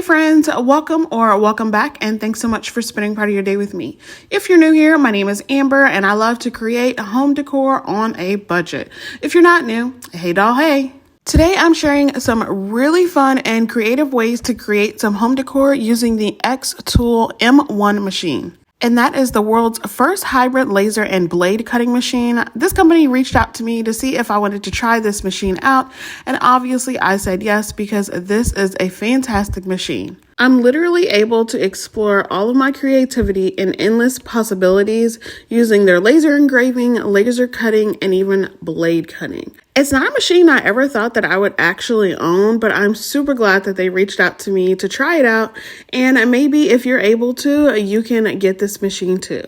Hey friends, welcome back, and thanks so much for spending part of your day with me. If you're new here, my name is Amber and I love to create home decor on a budget. If you're not new, hey doll, hey. Today I'm sharing some really fun and creative ways to create some home decor using the xTool M1 machine. And that is the world's first hybrid laser and blade cutting machine. This company reached out to me to see if I wanted to try this machine out. And obviously I said yes, because this is a fantastic machine. I'm literally able to explore all of my creativity and endless possibilities using their laser engraving, laser cutting, and even blade cutting. It's not a machine I ever thought that I would actually own, but I'm super glad that they reached out to me to try it out. And maybe if you're able to, you can get this machine too.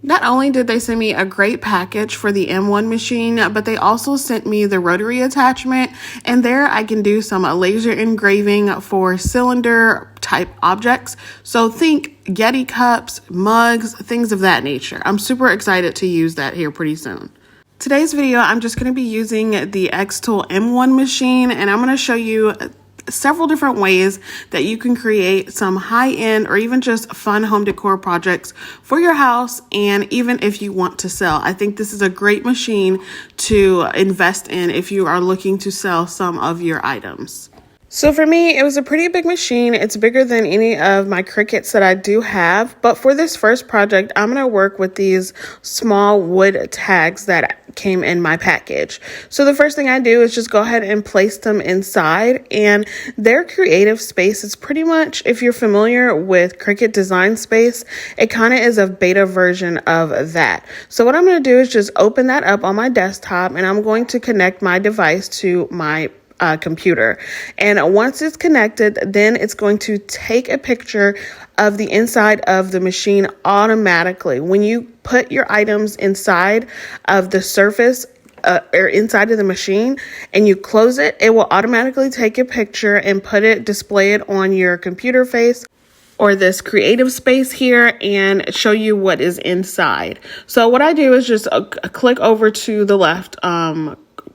Not only did they send me a great package for the M1 machine, but they also sent me the rotary attachment, and there I can do some laser engraving for cylinder type objects. So think Yeti cups, mugs, things of that nature. I'm super excited to use that here pretty soon. Today's video, I'm just going to be using the xTool M1 machine, and I'm going to show you several different ways that you can create some high-end or even just fun home decor projects for your house, and even if you want to sell. I think this is a great machine to invest in if you are looking to sell some of your items. So for me, it was a pretty big machine. It's bigger than any of my Cricuts that I do have. But for this first project, I'm going to work with these small wood tags that came in my package. So the first thing I do is just go ahead and place them inside. And their creative space is pretty much, if you're familiar with Cricut Design Space, it kind of is a beta version of that. So what I'm going to do is just open that up on my desktop, and I'm going to connect my device to my computer. And once it's connected, then it's going to take a picture of the inside of the machine automatically. When you put your items inside of the surface or inside of the machine and you close it, it will automatically take a picture and display it on your computer face or this creative space here and show you what is inside. So what I do is just click over to the left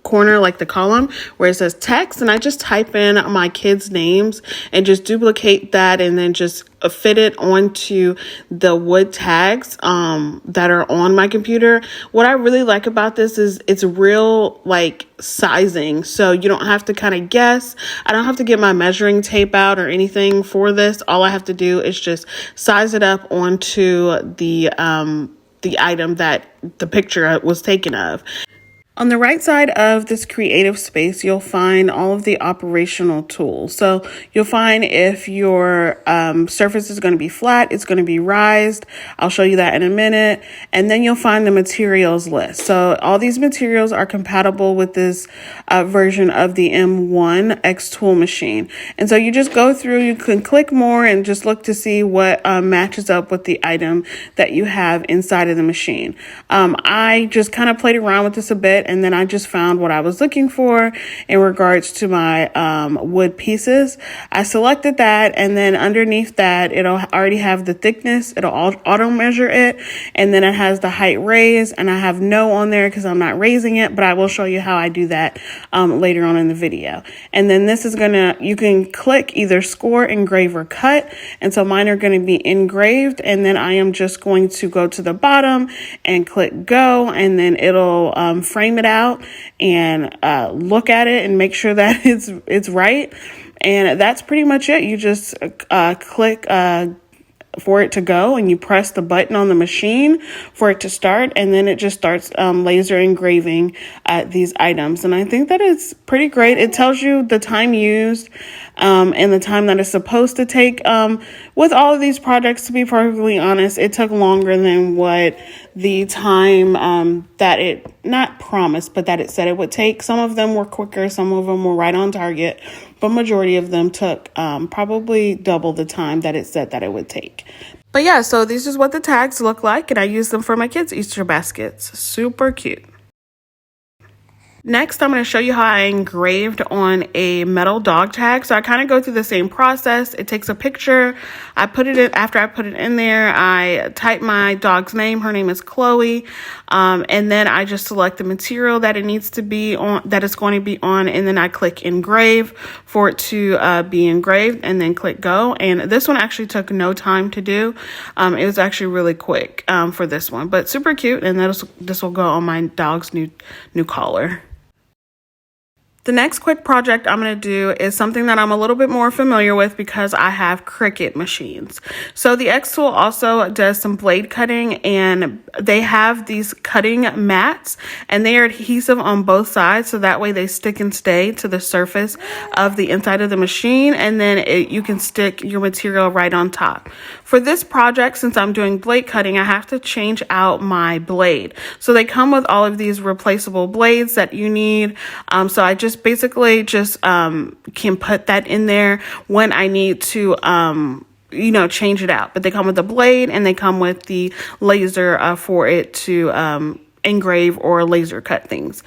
corner, like the column where it says text, and I just type in my kids' names and just duplicate that and then just fit it onto the wood tags that are on my computer. What I really like about this is it's real like sizing, so you don't have to kind of guess. I don't have to get my measuring tape out or anything for this. All I have to do is just size it up onto the item that the picture was taken of. On the right side of this creative space, you'll find all of the operational tools. So you'll find if your surface is going to be flat, it's going to be raised. I'll show you that in a minute. And then you'll find the materials list. So all these materials are compatible with this version of the M1 xTool machine. And so you just go through, you can click more and just look to see what matches up with the item that you have inside of the machine. I just kind of played around with this a bit, and then I just found what I was looking for in regards to my wood pieces. I selected that, and then underneath that, it'll already have the thickness. It'll auto measure it, and then it has the height raised, and I have no on there because I'm not raising it, but I will show you how I do that later on in the video. And then this is you can click either score, engrave, or cut. And so mine are going to be engraved, and then I am just going to go to the bottom and click go, and then it'll frame it out and look at it and make sure that it's right. And that's pretty much it. You just click for it to go, and you press the button on the machine for it to start, and then it just starts laser engraving these items. And I think that it's pretty great. It tells you the time used and the time that it's supposed to take. With all of these projects, to be perfectly honest, it took longer than what the time that it not promised, but that it said it would take. Some of them were quicker, some of them were right on target, but majority of them took probably double the time that it said that it would take. But yeah, so this is what the tags look like, and I use them for my kids' Easter baskets. Super cute. Next, I'm going to show you how I engraved on a metal dog tag. So I kind of go through the same process. It takes a picture. I put it in, after I put it in there, I type my dog's name. Her name is Chloe. And then I just select the material that it needs to be on, that it's going to be on. And then I click engrave for it to be engraved, and then click go. And this one actually took no time to do. It was actually really quick for this one, but super cute. And this will go on my dog's new collar. The next quick project I'm going to do is something that I'm a little bit more familiar with because I have Cricut machines. So the xTool also does some blade cutting, and they have these cutting mats, and they are adhesive on both sides, so that way they stick and stay to the surface of the inside of the machine, and then you can stick your material right on top. For this project, since I'm doing blade cutting, I have to change out my blade. So they come with all of these replaceable blades that you need. So I just basically can put that in there when I need to change it out. But they come with the blade, and they come with the laser for it to engrave or laser cut things.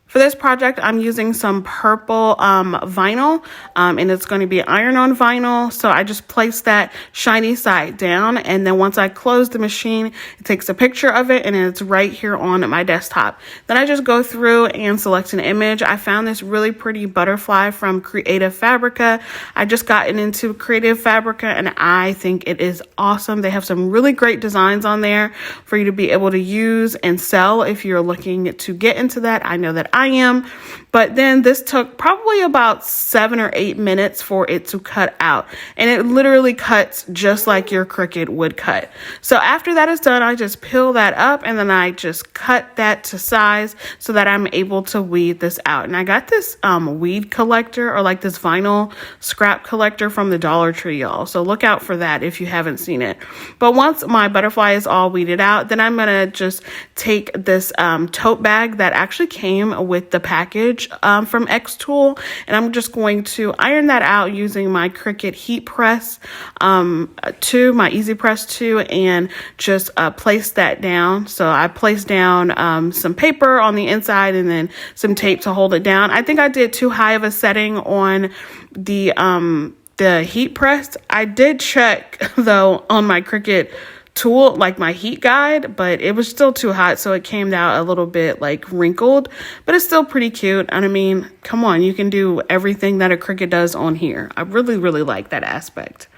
For this project, I'm using some purple vinyl, and it's going to be iron-on vinyl. So I just place that shiny side down, and then once I close the machine, it takes a picture of it, and it's right here on my desktop. Then I just go through and select an image. I found this really pretty butterfly from Creative Fabrica. I just gotten into Creative Fabrica, and I think it is awesome. They have some really great designs on there for you to be able to use and sell if you're looking to get into that. I know that I am. But then this took probably about 7 or 8 minutes for it to cut out. And it literally cuts just like your Cricut would cut. So after that is done, I just peel that up, and then I just cut that to size so that I'm able to weed this out. And I got this weed collector, or like this vinyl scrap collector from the Dollar Tree, y'all. So look out for that if you haven't seen it. But once my butterfly is all weeded out, then I'm going to just take this tote bag that actually came with the package from xTool, and I'm just going to iron that out using my Cricut heat press my Easy Press 2, and just place that down. So I placed down some paper on the inside, and then some tape to hold it down. I think I did too high of a setting on the heat press. I did check though on my Cricut tool, like my heat guide, but it was still too hot, so it came out a little bit like wrinkled, but it's still pretty cute. And I mean, come on, you can do everything that a Cricut does on here. I really, really like that aspect.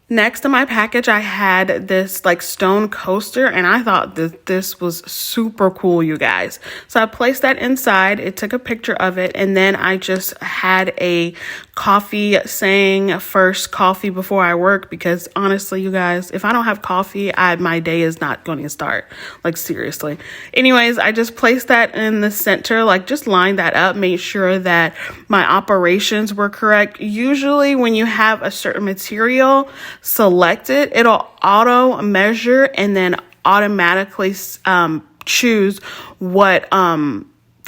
Next in my package, I had this like stone coaster, and I thought that this was super cool, you guys. So I placed that inside. It took a picture of it, and then I just had a coffee saying first coffee before I work, because honestly, you guys, if I don't have coffee, my day is not going to start. Like seriously. Anyways, I just placed that in the center, like just line that up, made sure that my operations were correct. Usually when you have a certain material selected, it'll auto measure and then automatically choose what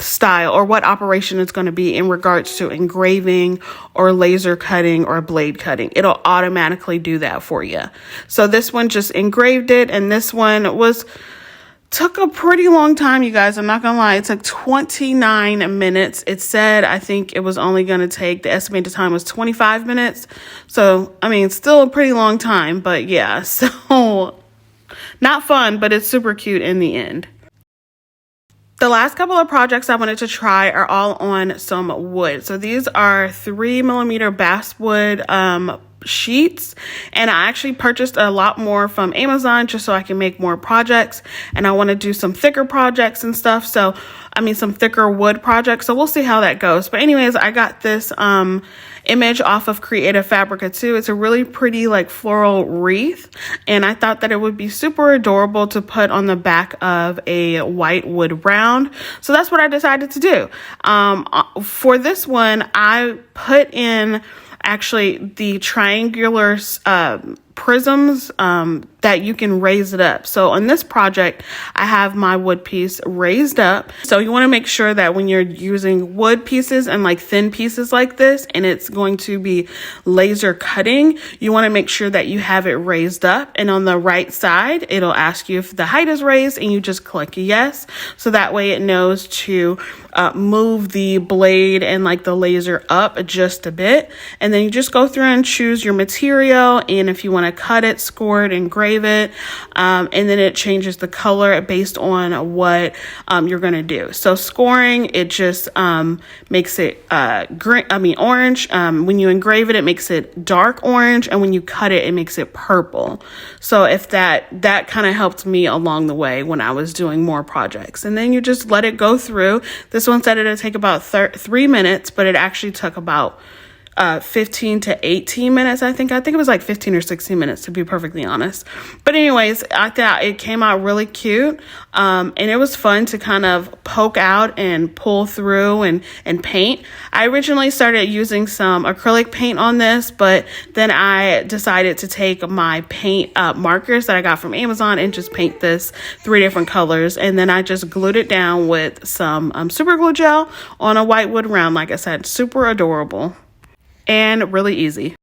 style or what operation it's going to be in regards to engraving or laser cutting or blade cutting. It'll automatically do that for you. So this one just engraved it, and this one took a pretty long time, you guys. I'm not gonna lie. It took 29 minutes. It said, I think it was only gonna take, the estimated time was 25 minutes. So, I mean, still a pretty long time, but yeah, so not fun, but it's super cute in the end. The last couple of projects I wanted to try are all on some wood. So these are 3mm basswood sheets, and I actually purchased a lot more from Amazon just so I can make more projects, and I want to do some thicker projects and stuff. So I mean some thicker wood projects, so we'll see how that goes. But anyways, I got this image off of Creative Fabrica too. It's a really pretty like floral wreath, and I thought that it would be super adorable to put on the back of a white wood round. So that's what I decided to do. For this one, I put in actually the triangular prisms that you can raise it up. So on this project, I have my wood piece raised up. So you want to make sure that when you're using wood pieces and like thin pieces like this, and it's going to be laser cutting, you want to make sure that you have it raised up. And on the right side, it'll ask you if the height is raised, and you just click yes. So that way it knows to move the blade and like the laser up just a bit. And then you just go through and choose your material, and if you want to cut it, score it, engrave it, and then it changes the color based on what you're going to do. So scoring, it just makes it orange. When you engrave it, it makes it dark orange, and when you cut it, it makes it purple. So if that kind of helped me along the way when I was doing more projects. And then you just let it go through. This one said it'd take about 3 minutes, but it actually took about 15 to 18 minutes, I think it was like 15 or 16 minutes, to be perfectly honest. But anyways, I thought it came out really cute. And it was fun to kind of poke out and pull through and paint. I originally started using some acrylic paint on this, but then I decided to take my paint markers that I got from Amazon and just paint this 3 different colors. And then I just glued it down with some super glue gel on a white wood round. Like I said, super adorable and really easy.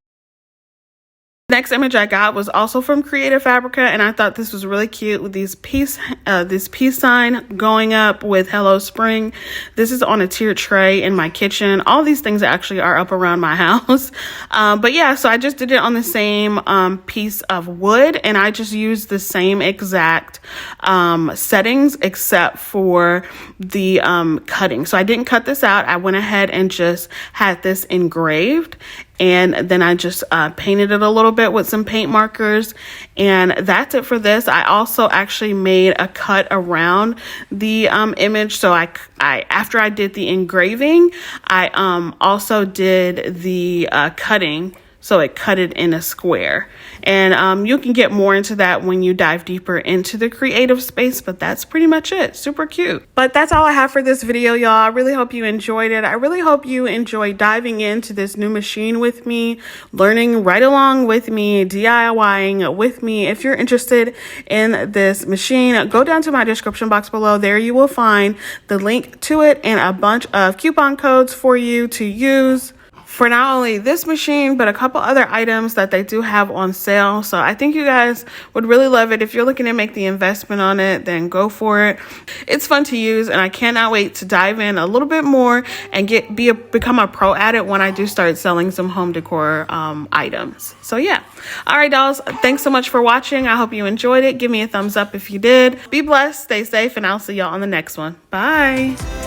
Next image I got was also from Creative Fabrica, and I thought this was really cute with this peace sign going up with Hello Spring. This is on a tiered tray in my kitchen. All these things actually are up around my house. But yeah, so I just did it on the same piece of wood, and I just used the same exact settings except for the cutting. So I didn't cut this out. I went ahead and just had this engraved. And then I just painted it a little bit with some paint markers, and that's it for this. I also actually made a cut around the image. So I after I did the engraving, I also did the cutting. So it cut it in a square. And you can get more into that when you dive deeper into the creative space, but that's pretty much it. Super cute. But that's all I have for this video, y'all. I really hope you enjoyed it. I really hope you enjoy diving into this new machine with me, learning right along with me, DIYing with me. If you're interested in this machine, go down to my description box below. There you will find the link to it and a bunch of coupon codes for you to use for not only this machine, but a couple other items that they do have on sale. So I think you guys would really love it. If you're looking to make the investment on it, then go for it. It's fun to use, and I cannot wait to dive in a little bit more and become a pro at it when I do start selling some home decor items. So yeah. All right, dolls. Thanks so much for watching. I hope you enjoyed it. Give me a thumbs up if you did. Be blessed, stay safe, and I'll see y'all on the next one. Bye.